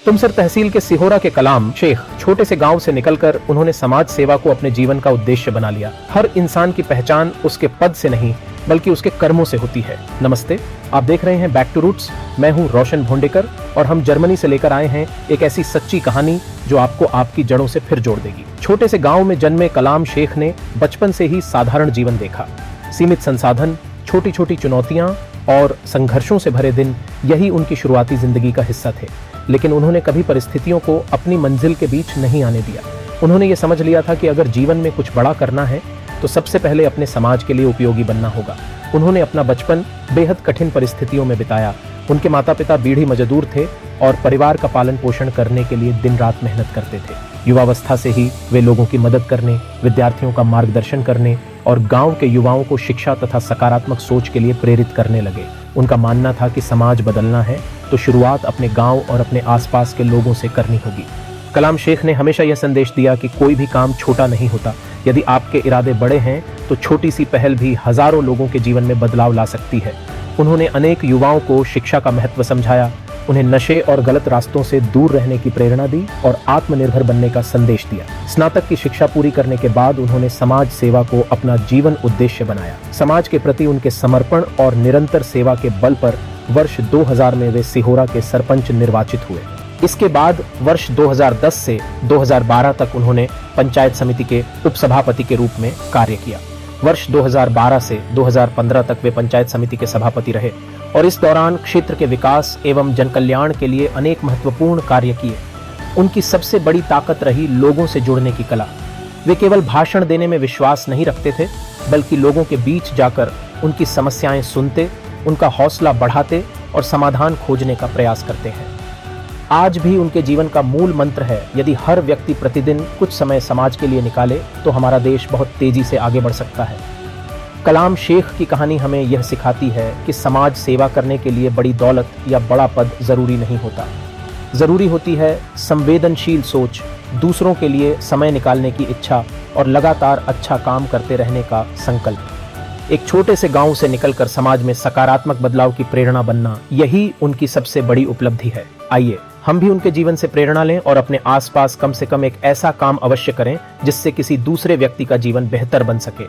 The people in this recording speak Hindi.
तुमसर तहसील के सिहोरा के कलाम शेख छोटे से गांव से निकलकर उन्होंने समाज सेवा को अपने जीवन का उद्देश्य बना लिया। हर इंसान की पहचान उसके पद से नहीं बल्कि उसके कर्मों से होती है। नमस्ते, आप देख रहे हैं बैक टू रूट्स। मैं हूं रोशन भोंडेकर और हम जर्मनी से लेकर आए हैं एक ऐसी सच्ची कहानी जो आपको आपकी जड़ों से फिर जोड़ देगी। छोटे से गांव में जन्मे कलाम शेख ने बचपन से ही साधारण जीवन देखा। सीमित संसाधन, छोटी छोटी चुनौतियां और संघर्षों से भरे दिन, यही उनकी शुरुआती जिंदगी का हिस्सा थे। लेकिन उन्होंने कभी परिस्थितियों को अपनी मंजिल के बीच नहीं आने दिया। उन्होंने ये समझ लिया था कि अगर जीवन में कुछ बड़ा करना है तो सबसे पहले अपने समाज के लिए उपयोगी बनना होगा। उन्होंने अपना बचपन बेहद कठिन परिस्थितियों में बिताया। उनके माता पिता बीड़ी मजदूर थे और परिवार का पालन पोषण करने के लिए दिन रात मेहनत करते थे। युवावस्था से ही वे लोगों की मदद करने, विद्यार्थियों का मार्गदर्शन करने और गांव के युवाओं को शिक्षा तथा सकारात्मक सोच के लिए प्रेरित करने लगे। उनका मानना था कि समाज बदलना है तो शुरुआत अपने गांव और अपने आसपास के लोगों से करनी होगी। कलाम शेख ने हमेशा यह संदेश दिया कि कोई भी काम छोटा नहीं होता। यदि आपके इरादे बड़े हैं तो छोटी सी पहल भी हजारों लोगों के जीवन में बदलाव ला सकती है। उन्होंने अनेक युवाओं को शिक्षा का महत्व समझाया, उन्हें नशे और गलत रास्तों से दूर रहने की प्रेरणा दी और आत्मनिर्भर बनने का संदेश दिया। स्नातक की शिक्षा पूरी करने के बाद उन्होंने समाज सेवा को अपना जीवन उद्देश्य बनाया। समाज के प्रति उनके समर्पण और निरंतर सेवा के बल पर वर्ष 2000 में वे सिहोरा के सरपंच निर्वाचित हुए। इसके बाद वर्ष 2010 से 2012 तक उन्होंने पंचायत समिति के उपसभापति के रूप में कार्य किया। वर्ष 2012 से 2015 तक वे पंचायत समिति के सभापति रहे और इस दौरान क्षेत्र के विकास एवं जनकल्याण के लिए अनेक महत्वपूर्ण कार्य किए। उनकी सबसे बड़ी ताकत रही लोगों से जुड़ने की कला। वे केवल भाषण देने में विश्वास नहीं रखते थे, बल्कि लोगों के बीच जाकर उनकी समस्याएं सुनते, उनका हौसला बढ़ाते और समाधान खोजने का प्रयास करते हैं। आज भी उनके जीवन का मूल मंत्र है, यदि हर व्यक्ति प्रतिदिन कुछ समय समाज के लिए निकाले तो हमारा देश बहुत तेजी से आगे बढ़ सकता है। कलाम शेख की कहानी हमें यह सिखाती है कि समाज सेवा करने के लिए बड़ी दौलत या बड़ा पद जरूरी नहीं होता। जरूरी होती है संवेदनशील सोच, दूसरों के लिए समय निकालने की इच्छा और लगातार अच्छा काम करते रहने का संकल्प। एक छोटे से गांव से निकलकर समाज में सकारात्मक बदलाव की प्रेरणा बनना, यही उनकी सबसे बड़ी उपलब्धि है। आइए हम भी उनके जीवन से प्रेरणा लें और अपने आसपास कम से कम एक ऐसा काम अवश्य करें जिससे किसी दूसरे व्यक्ति का जीवन बेहतर बन सके।